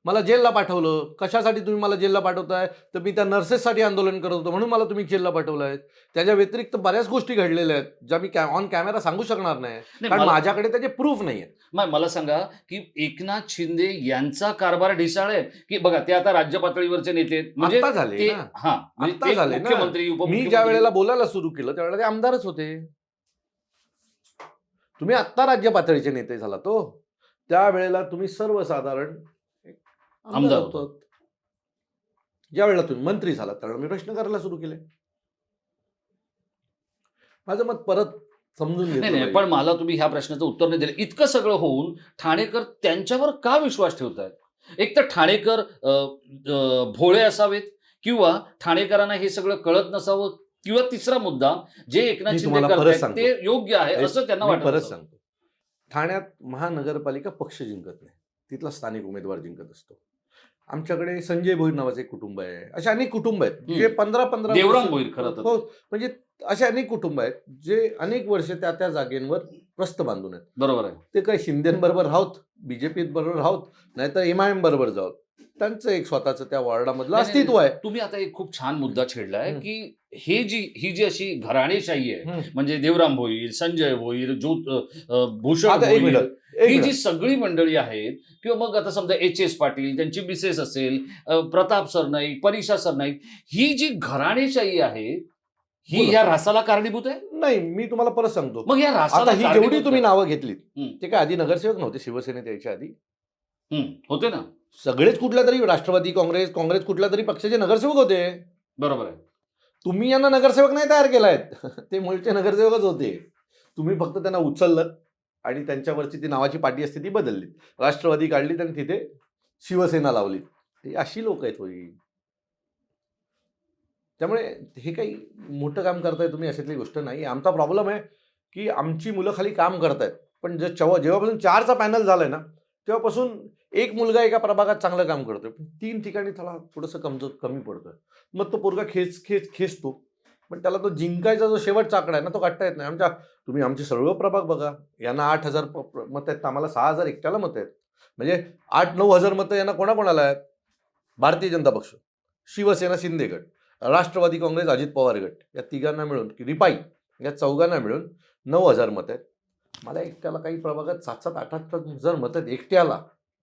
मला जेलला पाठवलं. कशासाठी तुम्ही मला जेलला पाठवताय? तर मी त्या नर्सेससाठी आंदोलन करत होतो म्हणून मला तुम्ही जेलला पाठवलंय. त्याच्या व्यतिरिक्त बऱ्याच गोष्टी घडलेल्या आहेत ज्या मी ऑन कॅमेरा सांगू शकणार नाही, नाही, कारण मला माझ्याकडे त्याचे प्रूफ नाहीये. मला सांगा, की एकनाथ शिंदे यांचा कारभार ढिसाळ आहे, की बघा ते आता राज्य पातळीवरचे नेते आहेत. म्हणजे आत्ता झाले ते ना. म्हणजे आत्ता ते झाले ना. मुख्यमंत्री, मी उपमुख्यमंत्री. ज्या वेळेला बोलायला सुरू केलं त्यावेळेला ते आमदारच होते. तुम्ही आत्ता राज्य पातळीचे नेते झाला तो. त्यावेळेला तुम्ही सर्वसाधारण एक आमदार होतात. ज्या वेळेला तुम्ही मंत्री झाला त्यावेळेला मी प्रश्न करायला सुरू केले. माझं मत परत समजून नाही, घेतलं नाही, पण मला तुम्ही ह्या प्रश्नाचं उत्तर नाही दिलं. इतकं सगळं होऊन ठाणेकर त्यांच्यावर का विश्वास ठेवतायत? एक तर ठाणेकर भोळे असावेत, किंवा ठाणेकरांना हे सगळं कळत नसावं, किंवा तिसरा मुद्दा, जे एकनाथ मी शिंदे तुम्हाला परत करतायत सांगतो. ते योग्य आहे असं त्यांना मी वाटत परत असावं. सांगतो, ठाण्यात महानगरपालिका पक्ष जिंकत नाही, तिथला स्थानिक उमेदवार जिंकत असतो. आमच्याकडे संजय भोईर नावाचे एक कुटुंब आहे, असे अनेक कुटुंब आहेत जे 15-15 देवराम भोईर खरं तर. हो, म्हणजे असे अनेक कुटुंब आहेत जे अनेक वर्ष त्या त्या जागेंवर प्रस्थ बांधून आहेत. बरोबर आहे. ते काही शिंदेबरोबर राहोत, बीजेपी बरोबर राहोत, नाहीतर MIM बरोबर जावत. त्यांचं एक स्वतःचं त्या वॉर्डामधलं नाही, अस्तित्व आहे. तुम्ही आता एक खूप छान मुद्दा छेडलाय, हं. की ही जी अशी घराणेशाही आहे, हं. म्हणजे देवराम भोईर, संजय भोईर, भूषण आता एक भोईर, मिनिट, एक ही जी मिनिट. सगळी मंडळी आहेत, किंवा मग आता समजा HS पाटील, त्यांची मिसेस असेल, प्रताप सरनाईक, परीक्षा सरनाईक, ही जी घराणेशाही आहे, ही बोला. या ऱ्हासाला कारणीभूत आहे. नाही, मी तुम्हाला परत सांगतो. मग या ऱ्हासाला आता ही कारणीभूत जेवढी तुम्ही काय? नावं घेतलीत, हं. ते काय आधी नगरसेवक नव्हते शिवसेनेत यायच्या आधी? होते ना. सगळेच कुठल्या तरी राष्ट्रवादी, काँग्रेस कुठल्या तरी पक्षाचे नगरसेवक होते. बरोबर आहे. तुम्ही यांना नगरसेवक नाही तयार केलायत. ते मूळचे नगरसेवकच होते. तुम्ही फक्त त्यांना उचललं आणि त्यांच्यावरची ती नावाची पाटी असते ती बदलली. राष्ट्रवादी काढली आणि तिथे शिवसेना लावली. ही अशी लोक आहेत होई. त्यामुळे हे काही मोठं काम करताय तुम्ही अशातली गोष्ट नाही. आमचा प्रॉब्लेम आहे की आमची मुलं खाली काम करतायत, पण जेव्हापासून 4चा पॅनल झालाय ना, तेव्हापासून एक मुलगा एका प्रभागात चांगलं काम करतोय, पण 3 ठिकाणी त्याला थोडंसं कमी पडतोय. मग तो पोरगा खेचतो, पण त्याला तो जिंकायचा जो शेवटचा आकडा आहे ना, तो काढता येत नाही. तुम्ही आमचे सर्व प्रभाग बघा, यांना 8,000 मत आहेत, आम्हाला 6,000 एकट्याला मत आहेत. म्हणजे 8-9,000 मतं यांना कोणाकोणाला आहेत? भारतीय जनता पक्ष, शिवसेना शिंदे गट, राष्ट्रवादी काँग्रेस अजित पवार गट, या तिघांना मिळून की रिपाई, या चौघांना मिळून 9,000 मत आहेत. मला एकट्याला काही प्रभागात 7-7, 8-8 मतं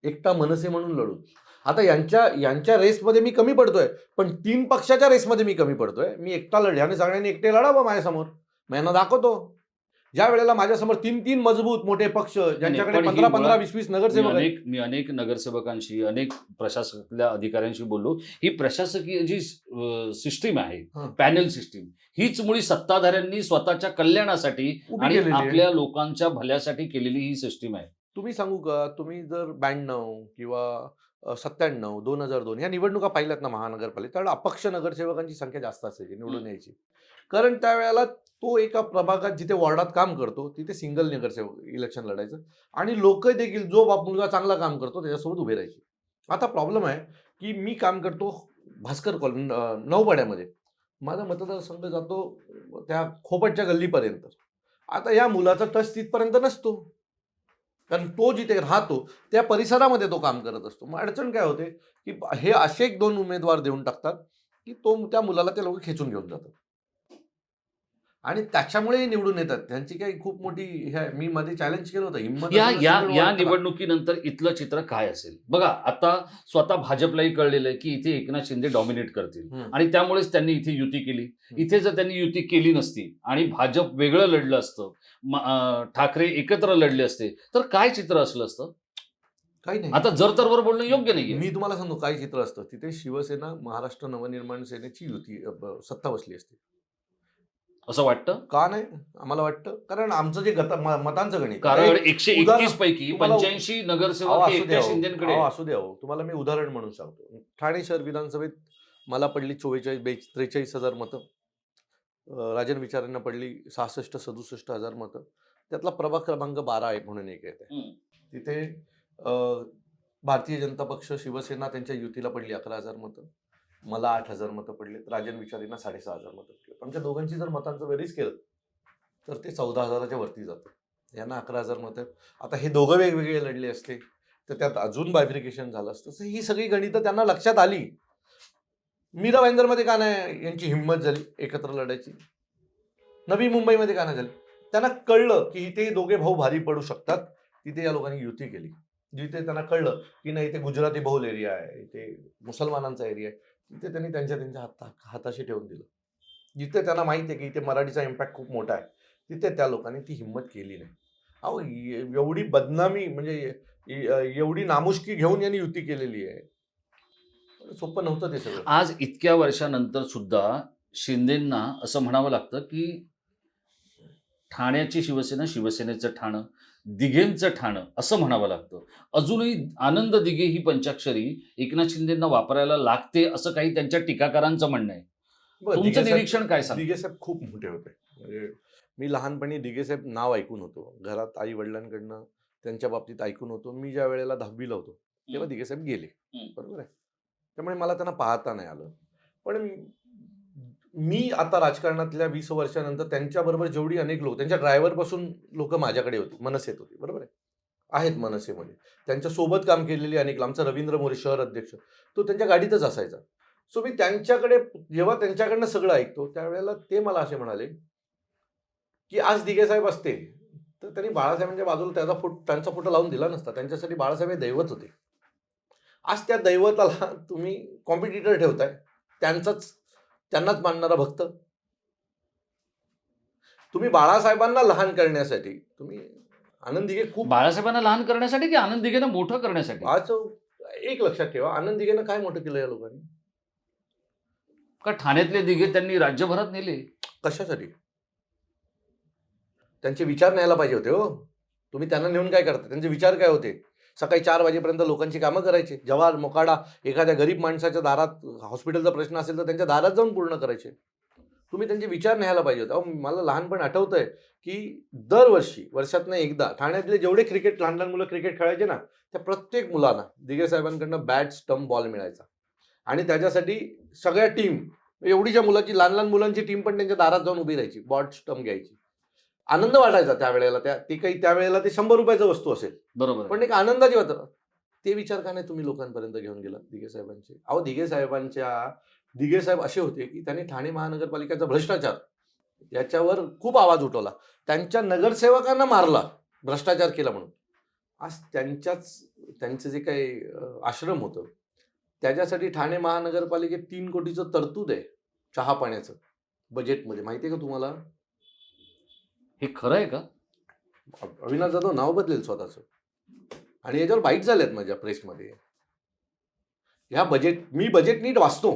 एकटा मनसे म्हणून लढून. आता यांच्या रेसमध्ये मी कमी पडतोय, पण 3 पक्षाच्या रेसमध्ये मी कमी पडतोय. मी एकटा लढले आणि सगळ्यांनी एकटे लढावं माझ्यासमोर. मी यांना दाखवतो. ज्या वेळेला माझ्यासमोर 3-3 मजबूत मोठे पक्ष, नाही, ज्यांच्याकडे पण ही 15-15, मुळात 20-20 मी नगरसेवक आहेत. अनेक नगरसेवकांशी, अनेक प्रशासकीय अधिकाऱ्यांशी बोललो. ही प्रशासकीय जी सिस्टीम आहे, हं. पॅनल सिस्टीम, हीच मुळी सत्ताधाऱ्यांनी स्वतःच्या कल्याणासाठी उभी आणि केलेली आहे. आपल्या लोकांच्या भल्यासाठी केलेली ही सिस्टीम आहे. तुम्ही सांगू का, तुम्ही जर 92 किंवा 97, 2002 ह्या निवडणुका पाहिल्यात ना महानगरपालिका, त्यावेळेला अपक्ष नगरसेवकांची संख्या जास्त असायची निवडून यायची. कारण त्यावेळेला तो एका प्रभागात जिथे वॉर्डात काम करतो तिथे सिंगल नगरसेवक इलेक्शन लढायचं आणि लोक देखील जो मुलगा चांगला काम करतो त्याच्यासोबत उभे राहायचे. आता प्रॉब्लेम आहे की मी काम करतो भास्कर कॉलनी नौपाड्यामध्ये. माझा मतदारसंघ जातो त्या खोपटच्या गल्लीपर्यंत. आता या मुलाचा टच तिथपर्यंत नसतो, कारण तो जिथे राहतो त्या परिसरामध्ये तो काम करत असतो. मग अडचण काय होते की हे असे 1-2 उमेदवार देऊन टाकतात की त्या मुलाला ते लोक खेचून घेऊन जातात आणि त्याच्यामुळे निवडून येतात. त्यांची काही खूप मोठी मी मध्ये चॅलेंज केलं होतं, हिंमत या असेल या नसेल या ओळखताना. निवडणुकीनंतर इथलं चित्र काय असेल बघा. आता स्वतः भाजपलाही कळलेलं आहे की इथे एकनाथ शिंदे डॉमिनेट करतील हम्म. आणि त्यामुळेच त्यांनी इथे युती केली. इथे जर त्यांनी युती केली नसती आणि भाजप वेगळं लढलं असतं, ठाकरे एकत्र लढले असते, तर काय चित्र असलं असतं? काही नाही. आता जर तरवर बोलणं योग्य नाहीये. मी तुम्हाला सांगतो काय चित्र असतं. तिथे शिवसेना, महाराष्ट्र नवनिर्माण सेनेची युती सत्ता बसली असते. असं वाटतं. का नाही? आम्हाला वाटतं कारण आमचं जे मतांचं गणित कारण एक 121 पैकी तुम्हाला 85 अहो, नगरसेवक हे असू एकट्या द्या हो. शिंदेकडे अहो, आहेत. असू द्या हो. तुम्हाला मी उदाहरण म्हणून सांगतो. ठाणे शहर विधानसभेत मला पडली 43,000 मतं. राजन विचारेंना पडली 66-67 हजार मतं. त्यातला प्रभाग क्रमांक 12 आहे म्हणून एक येते. हम्म. तिथे भारतीय जनता पक्ष, शिवसेना त्यांच्या युतीला पडली 11,000 मतं. मला 8,000 मतं पडली. राजन विचारेंना 6,500 मतं पडली. आमच्या दोघांची जर मतांचं बेरीज केलं तर ते 14,000च्या वरती जातं. यांना 11,000 मतं. आता हे दोघं वेगवेगळे लढले असते तर त्यात अजून बायफ्रिकेशन झालं असतं. तर ही सगळी गणितं त्यांना लक्षात आली. मीरा भाईंदरमध्ये का नाही यांची हिंमत झाली एकत्र लढायची? नवी मुंबईमध्ये का नाही झाली? त्यांना कळलं की इथे दोघे भाऊ भारी पडू शकतात. तिथे या लोकांनी युती केली. जिथे त्यांना कळलं की नाही इथे गुजराती बहुल एरिया आहे, इथे मुसलमानांचा एरिया आहे, तिथे त्यांनी त्यांच्या हाताशी ठेवून दिलं. जिथे त्यांना माहिती आहे की इथे मराठीचा इम्पॅक्ट खूप मोठा आहे, तिथे त्या लोकांनी ती हिंमत केली नाही. अहो एवढी बदनामी म्हणजे एवढी नामुष्की घेऊन यांनी युती केलेली आहे. सोपं नव्हतं ते सगळं. आज इतक्या वर्षानंतर सुद्धा शिंदेंना असं म्हणावं लागतं की ठाण्याची शिवसेना, शिवसेनेचं ठाणं, दिघेंचं ठाणं असं म्हणावं लागतं. अजूनही आनंद दिघे ही पंचाक्षरी एकनाथ शिंदेंना वापरायला लागते असं काही त्यांच्या टीकाकारांचं म्हणणं आहे. बरं, तुमचं निरीक्षण काय सांगतं? दिघेसाहेब खूप मोठे होते. म्हणजे मी लहानपणी दिघेसाहेब नाव ऐकून होतो. घरात आई वडिलांकडनं त्यांच्या बाबतीत ऐकून होतो. मी ज्या वेळेला 10वीला होतो तेव्हा दिघेसाहेब गेले. बरोबर आहे. त्यामुळे मला त्यांना पाहता नाही आलं. पण मी आता राजकारणातल्या 20 वर्षानंतर त्यांच्याबरोबर जेवढी अनेक लोक, त्यांच्या ड्रायव्हरपासून लोक माझ्याकडे होती, मनसेत होती. बरोबर आहे. आहेत मनसेमध्ये. त्यांच्या सोबत काम केलेली अनेक. आमचा रवींद्र मोरे शहर अध्यक्ष, तो त्यांच्या गाडीतच असायचा. सो मी त्यांच्याकडे जेव्हा त्यांच्याकडनं सगळं ऐकतो त्यावेळेला ते मला असे म्हणाले की आज दिघेसाहेब असते तर त्यांनी बाळासाहेबांच्या बाजूला त्यांचा फोटो लावून दिला नसता. त्यांच्यासाठी बाळासाहेब हे दैवत होते. आज त्या दैवताला तुम्ही कॉम्पिटिटर ठेवताय, त्यांनाच मानणारा भक्त. तुम्ही बाळासाहेबांना लहान करण्यासाठी तुम्ही आनंद दिघे खूप बाळासाहेबांना लहान करण्यासाठी की आनंद दिघेंना मोठं करण्यासाठी? आज एक लक्षात ठेवा, आनंद दिघेनं काय मोठं केलं या लोकांनी? का ठाण्यातले दिघे त्यांनी राज्यभरात नेले? कशासाठी? त्यांचे विचार न्यायला पाहिजे होते हो. तुम्ही त्यांना नेऊन काय करता? त्यांचे विचार काय होते? सकाळी 4 वाजेपर्यंत लोकांची कामं करायचे. जव्हार, मोकाडा, एखाद्या गरीब माणसाच्या दारात हॉस्पिटलचा प्रश्न असेल तर त्यांच्या दारात जाऊन पूर्ण करायचे. तुम्ही त्यांचे विचार न्यायला पाहिजे होते. अहो मला लहानपण आठवतंय की दरवर्षी वर्षातनं एकदा ठाण्यातले जेवढे लहान लहान मुलं क्रिकेट खेळायचे ना, त्या प्रत्येक मुलांना दिघे साहेबांकडनं बॅट, स्टंप, बॉल मिळायचा. आणि त्याच्यासाठी सगळ्या टीम, एवढीच्या मुलाची, लहान लहान मुलांची टीम पण त्यांच्या दारात जाऊन उभी राहायची, बॉल, स्टंप घ्यायची. आनंद वाटायचा त्यावेळेला. त्यावेळेला ते 100 रुपयाचं वस्तू असेल, बरोबर. पण एक आनंदाची वाटतं. ते विचार का नाही तुम्ही लोकांपर्यंत घेऊन गेला दिघे साहेबांचे? अहो दिघे साहेब असे होते की त्यांनी ठाणे महानगरपालिकेचा भ्रष्टाचार याच्यावर खूप आवाज उठवला. त्यांच्या नगरसेवकांना मारला. भ्रष्टाचार केला म्हणून. आज त्यांचं जे काही आश्रम होतं, त्याच्यासाठी ठाणे महानगरपालिकेत 3 कोटीचं तरतूद आहे चहा पाण्याचं बजेटमध्ये. माहिती आहे का तुम्हाला? हे खरं आहे का? अविनाश जाधव नाव बदलेल स्वतःचं आणि याच्यावर बाईट झाल्यात माझ्या प्रेसमध्ये. मी बजेट नीट वाचतो.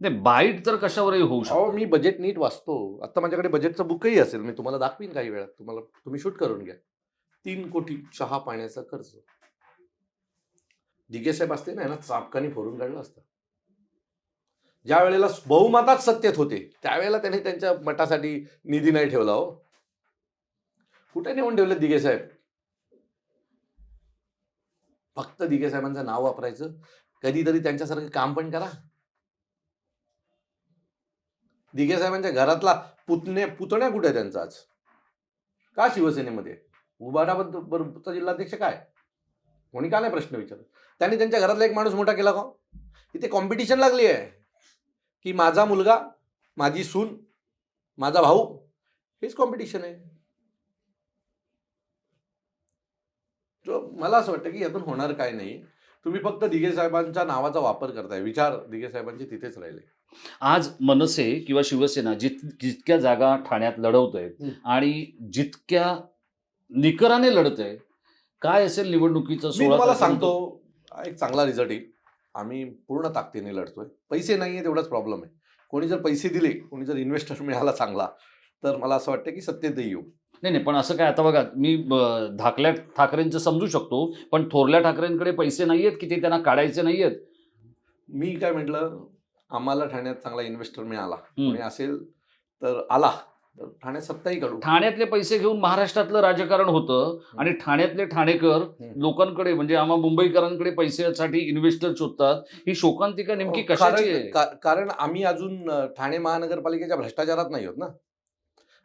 नाही, बाईट तर कशावरही होऊ शकतो. मी बजेट नीट वाचतो. आता माझ्याकडे बजेटचं बुकही असेल, मी तुम्हाला दाखवीन काही वेळात. तुम्ही शूट करून घ्या. 3 कोटी चहा पाण्याचा खर्च. दिघे साहेब असते ना, चापकानी फोडून काढलं असतं. ज्या वेळेला बहुमतात सत्तेत होते त्यावेळेला त्यांनी त्यांच्या मठासाठी निधी नाही ठेवला. हो, कुठे नेऊन ठेवले दिघे साहेब? फक्त दिघे साहेबांचं नाव वापरायचं. कधीतरी त्यांच्यासारखं काम पण करा. दिघे साहेबांच्या घरातला पुतण्या कुठे आहे त्यांचा आज? का शिवसेनेमध्ये? उबाटाबद्दलचा जिल्हाध्यक्ष काय? कोणी का नाही प्रश्न विचारत? त्यांनी त्यांच्या घरातला एक माणूस मोठा केला का? इथे कॉम्पिटिशन लागली आहे की माझा मुलगा, माझी सून, माझा भाऊ, हेच कॉम्पिटिशन आहे. मला असं वाटतं की यातून होणार काय नाही. तुम्ही फक्त दिघे साहेबांच्या नावाचा वापर करताय. विचार दिघे साहेबांचे तिथेच राहिले. आज मनसे किंवा शिवसेना जितक्या जागा ठाण्यात लढवतोय आणि जितक्या निकराने लढतंय, काय असेल निवडणुकीचं मी 16 तुम्हाला तारखेनंतर? सांगतो, एक चांगला रिझल्ट येईल. आम्ही पूर्ण ताकदीने लढतोय. पैसे नाहीये तेवढाच प्रॉब्लेम आहे. कोणी जर पैसे दिले, कोणी जर इन्व्हेस्टर मिळाला चांगला, तर मला असं वाटतं की सत्तेतही येऊ. नाही, पण असं काय, आता बघा, मी धाकल्या ठाकरेंचं समजू शकतो, पण थोरल्या ठाकरेंकडे पैसे नाहीयेत की ते त्यांना काढायचे नाहीयेत. मी काय म्हटलं, आम्हाला ठाण्यात चांगला इन्व्हेस्टर मिळाला, कोणी असेल तर आला तर ठाण्यात सत्ताही काढू. ठाण्यातले पैसे घेऊन महाराष्ट्रातलं राजकारण होतं आणि ठाण्यातले ठाणेकर लोकांकडे, म्हणजे आम्हा मुंबईकरांकडे पैशासाठी इन्व्हेस्टर शोधतात. ही शोकांतिका नेमकी कशाची आहे? कारण आम्ही अजून ठाणे महानगरपालिकेच्या भ्रष्टाचारात नाही आहोत ना.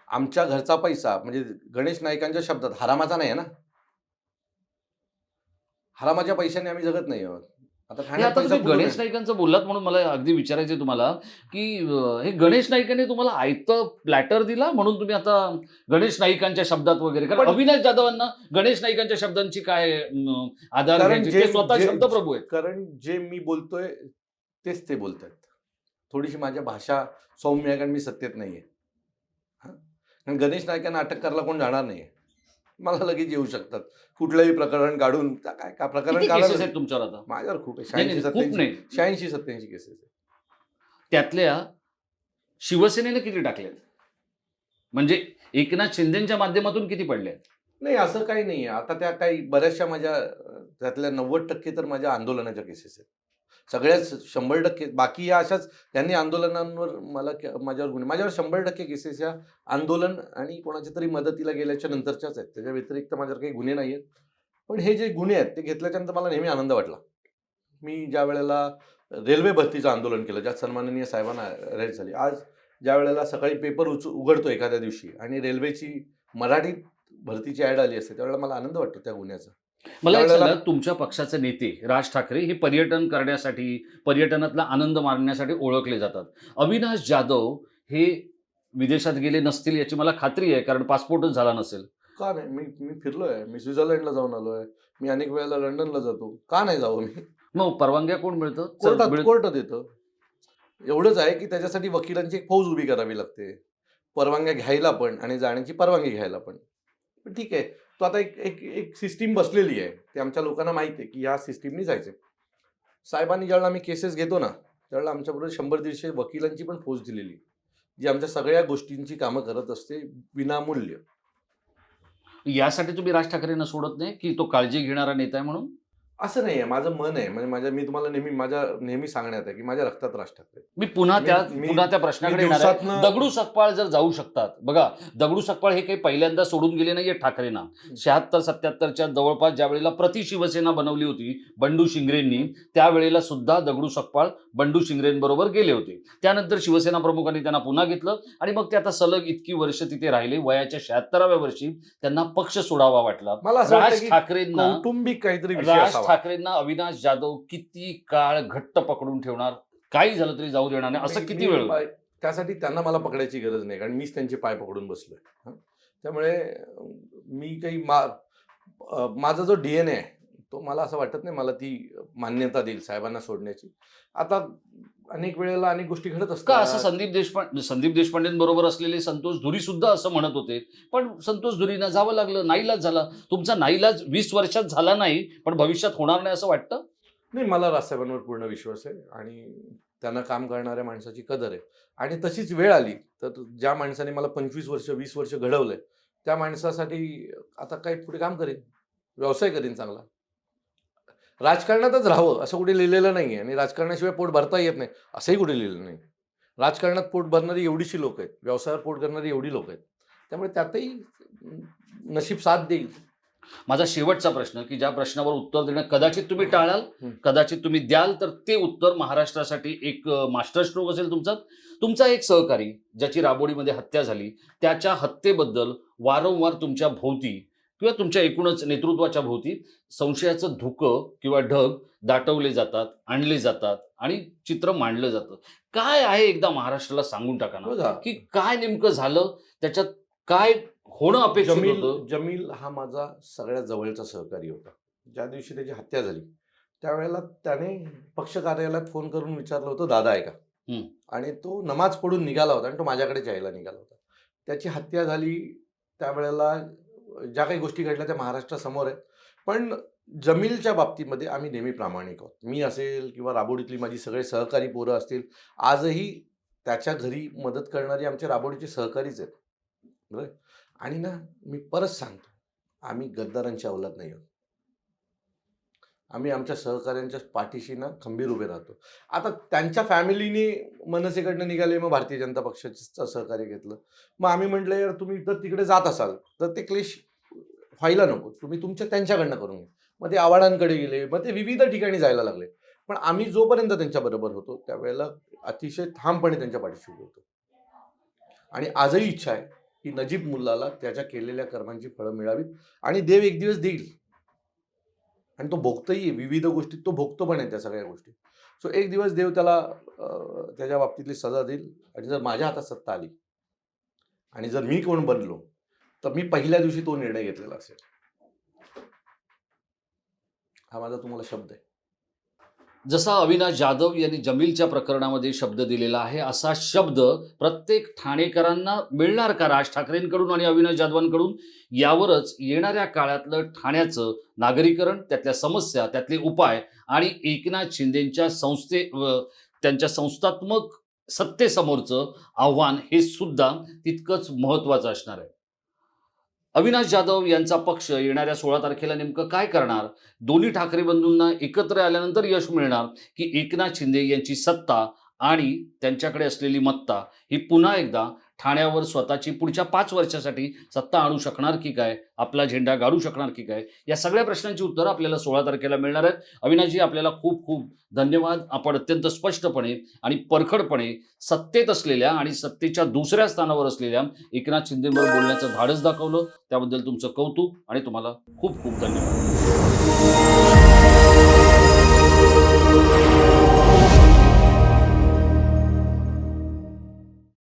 आमच्या घरचा पैसा म्हणजे गणेश नाईकांच्या शब्दात हरामाचा नाही आहे ना. हरामाच्या पैशाने आम्ही जगत नाही आहोत. आता हे ठाण्यात आता पैसा तुम्ही कुठून गणेश आहे? नाईकांचं बोललात म्हणून मला अगदी विचारायचं तुम्हाला, की हे गणेश नाईकांनी तुम्हाला आयतं प्लॅटर दिला म्हणून तुम्ही आता गणेश नाईकांच्या शब्दात वगैरे, कारण पण- अविनाश जाधवांना गणेश नाईकांच्या शब्दांची काय आधार कारण घ्यायची? ते स्वतः शब्दप्रभू आहेत. कारण जे मी बोलतोय तेच ते बोलतायत. थोडीशी माझ्या भाषा सौम्य आहे कारण मी सत्तेत नाहीये. कारण गणेश नाईकांना अटक करायला कोण जाणार नाहीये. मला लगेच येऊ शकतात कुठलंही प्रकरण काढून. काय प्रकरण किती केसेस काढायला आहेत तुमच्यावर आता? माझ्यावर खूप आहे. नाही, खूप नाही. 86-87 केसेस आहे. त्यातल्या शिवसेनेने किती टाकल्यात? म्हणजे एकनाथ शिंदेच्या माध्यमातून किती पडल्यात? नाही, असं काही नाहीये. आता त्या काही बऱ्याचशा माझ्या त्यातल्या 90% तर माझ्या आंदोलनाच्या केसेस आहेत. सगळ्याच 100%. बाकी या अशाच त्यांनी आंदोलनांवर माझ्यावर गुन्हे. माझ्यावर 100% केसेस या आंदोलन आणि कोणाच्या तरी मदतीला गेल्याच्या नंतरच्याच आहेत. त्याच्या व्यतिरिक्त माझ्यावर काही गुन्हे नाही आहेत. पण हे जे गुन्हे आहेत ते घेतल्याच्या नंतर मला नेहमी आनंद वाटला. मी ज्या वेळेला रेल्वे भरतीचं आंदोलन केलं, ज्यात सन्माननीय साहेबांना अरेस्ट झाली. आज ज्या वेळेला सकाळी पेपर उघडतो एखाद्या दिवशी आणि रेल्वेची मराठीत भरतीची ॲड आली असते, त्यावेळेला मला आनंद वाटतो त्या गुन्ह्याचा. मला एक त्यावेळेला- सांगा, तुमच्या पक्षाचे नेते राज ठाकरे हे पर्यटन करण्यासाठी, पर्यटनातला आनंद माणण्यासाठी ओळखले जातात. अविनाश जाधव हे विदेशात गेले नसतील याची मला खात्री आहे, कारण पासपोर्टच झाला नसेल. का नाही? मी फिरलोय. मी स्वित्झर्लंडला जाऊन आलोय. मी अनेक वेळेला लंडनला जातो. का नाही जावं मी? मग परवानग्या कोण मिळतं? कोर्ट देतं. एवढंच आहे की त्याच्यासाठी वकिलांची एक फौज उभी करावी लागते. परवानग्या घ्यायला पण आणि जाण्याची परवानगी घ्यायला पण. पण ठीक आहे. तो आता एक सिस्टीम बसलेली आहे. ते आमच्या लोकांना माहिती आहे की ह्या सिस्टीमनी जायचंय. साहेबांनी ज्यावेळेला आम्ही केसेस घेतो ना, त्यावेळेला आमच्याबरोबर 100-150 वकिलांची पण फौज दिलेली, जी आमच्या सगळ्या गोष्टींची कामं करत असते विनामूल्य. यासाठी तुम्ही राज ठाकरेंना सोडत नाही की तो काळजी घेणारा नेता आहे म्हणून? असं नाहीये. माझं मन आहे. म्हणजे मी तुम्हाला नेहमी सांगण्यात आहे की माझ्या रक्तात राज ठाकरे. मी पुन्हा मी- त्या प्रश्नाकडे येणार आहे. दगडू सकपाळ जर जाऊ शकतात, बघा, दगडू सकपाळ हे काही पहिल्यांदा सोडून गेले नाहीये ठाकरेंना. 76-77च्या जवळपास ज्या वेळेला प्रति शिवसेना बनवली होती बंडू शिंगरेंनी, त्यावेळेला सुद्धा दगडू सकपाळ बंडू शिंगरेंबरोबर गेले होते. त्यानंतर शिवसेना प्रमुखांनी त्यांना पुन्हा घेतलं आणि मग ते आता सलग इतकी वर्ष तिथे राहिले. वयाच्या 76व्या वर्षी त्यांना पक्ष सोडावा वाटला. मला असं वाटतं राज की ठाकरेंना कौटुंबिक काहीतरी विषय राज असावा. ठाकरेंना अविनाश जाधव किती काळ घट्ट पकडून ठेवणार? काही झालं तरी जाऊ देणार नाही, असं किती वेळ? त्यासाठी त्यांना मला पकडायची गरज नाही, कारण मीच त्यांचे पाय पकडून बसलोय. त्यामुळे मी काही माझा जो DNA आहे तो मला असं वाटत नाही मला ती मान्यता देईल साहेबांना सोडण्याची. आता अनेक वेळेला अनेक गोष्टी घडत का असं असतात. संदीप देशपांडेंबरोबर असलेले संतोष धुरी सुद्धा असं म्हणत होते, पण संतोष धुरींना जावं लागलं, नाईलाज झाला. तुमचा नाईलाज 20 वर्षात झाला नाही, पण भविष्यात होणार नाही असं वाटतं? नाही, मला राजसाहेबांवर पूर्ण विश्वास आहे आणि त्यांना काम करणाऱ्या माणसाची कदर आहे. आणि तशीच वेळ आली तर ज्या माणसाने मला 25 वर्ष 20 वर्ष घडवलंय त्या माणसासाठी आता काही पुढे काम करेन, व्यवसाय करीन चांगला. राजकारणातच राहावं असं कुठे लिहिलेलं नाही आहे आणि राजकारणाशिवाय पोट भरता येत नाही असंही कुठे लिहिलेलं नाही. राजकारणात पोट भरणारी एवढीशी लोक आहेत, व्यवसायावर पोट करणारी एवढी लोक आहेत. त्यामुळे त्यातही नशीब साथ देईल. माझा शेवटचा प्रश्न, की ज्या प्रश्नावर उत्तर देणं कदाचित तुम्ही टाळाल, हं. कदाचित तुम्ही द्याल, तर ते उत्तर महाराष्ट्रासाठी एक मास्टर स्ट्रोक असेल तुमचा. तुमचा एक सहकारी ज्याची राबोडीमध्ये हत्या झाली, त्याच्या हत्येबद्दल वारंवार तुमच्या भोवती किंवा तुमच्या एकूणच नेतृत्वाच्या भोवती संशयाचं धुकं किंवा ढग दाटवले जातात, आणले जातात आणि चित्र मांडलं जातं. काय आहे एकदा महाराष्ट्राला सांगून टाका ना, बघा, की काय नेमकं झालं? त्याच्यात काय होणं अपेक्षित जमील होतं? जमील हा माझा सगळ्यात जवळचा सहकारी होता. ज्या दिवशी त्याची हत्या झाली त्यावेळेला त्याने पक्ष कार्यालयात फोन करून विचारलं होतं, दादा आहे का? हं. आणि तो नमाज पढून निघाला होता आणि तो माझ्याकडे यायला निघाला होता. त्याची हत्या झाली त्यावेळेला ज्या काही गोष्टी घडल्या त्या महाराष्ट्रासमोर आहेत. पण जमीलच्या बाबतीमध्ये आम्ही नेहमी प्रामाणिक आहोत. मी असेल किंवा राबोडीतली माझी सगळे सहकारी पोरं असतील, आजही त्याच्या घरी मदत करणारी आमच्या राबोडीचे सहकारीच आहेत. बरं. आणि ना, मी परत सांगतो, आम्ही गद्दारांची अवलाद नाही आहोत. आम्ही आमच्या सहकाऱ्यांच्या पाठीशी ना खंबीर उभे राहतो. आता त्यांच्या फॅमिलीने मनसेकडनं निघाले, मग भारतीय जनता पक्षाचं सहकार्य घेतलं. मग आम्ही म्हटलं, यार तुम्ही जर तिकडे जात असाल तर ते क्लेश व्हायला नको. तुम्ही त्यांच्याकडनं करून घ्या. मग ते आव्हाडांकडे गेले, मग ते विविध ठिकाणी जायला लागले. पण आम्ही जोपर्यंत त्यांच्याबरोबर होतो त्यावेळेला अतिशय ठामपणे त्यांच्या पाठीशी उभे होतो. आणि आजही इच्छा आहे की नजीब मुल्लाला त्याच्या केलेल्या कर्मांची फळं मिळावीत आणि देव एक दिवस देईल. आणि तो भोगतही विविध गोष्टीत तो भोगतो पण आहे त्या सगळ्या गोष्टी. सो एक दिवस देव त्याला त्याच्या बाबतीतली सजा देईल. आणि जर माझ्या हातात सत्ता आली आणि जर मी कोण बनलो तर मी पहिल्या दिवशी तो निर्णय घेतलेला असेल. हा माझा तुम्हाला शब्द आहे. जसा अविनाश जाधव यांनी जमीलच्या प्रकरणामध्ये शब्द दिलेला आहे, असा शब्द प्रत्येक ठाणेकरांना मिळणार का राज ठाकरेंकडून आणि अविनाश जाधवांकडून? यावरच येणाऱ्या काळातलं ठाण्याचं नागरीकरण, त्यातल्या समस्या, त्यातले उपाय आणि एकनाथ शिंदेंच्या त्यांच्या संस्थात्मक सत्तेसमोरचं आव्हान हे सुद्धा तितकंच महत्त्वाचं असणार आहे. अविनाश जाधव यांचा पक्ष येणाऱ्या 16 तारखेला नेमकं काय करणार? दोन्ही ठाकरे बंधूंना एकत्र आल्यानंतर यश मिळणार, की एकनाथ शिंदे यांची सत्ता आणि त्यांच्याकडे असलेली मत्ता ही पुन्हा एकदा ठाण्यावर स्वतःची पुढच्या 5 वर्षासाठी सत्ता आणू शकणार की काय? आपला झेंडा गाडू शकणार की काय? या सगळ्या प्रश्नांची उत्तरं आपल्याला 16 तारखेला मिळणार आहेत. अविनाशजी, आपल्याला खूप खूप धन्यवाद. आपण अत्यंत स्पष्टपणे आणि परखडपणे सत्तेत असलेल्या आणि सत्तेच्या दुसऱ्या स्थानावर असलेल्या एकनाथ शिंदेंवर बोलण्याचं धाडस दाखवलं. त्याबद्दल तुमचं कौतुक आणि तुम्हाला खूप खूप धन्यवाद.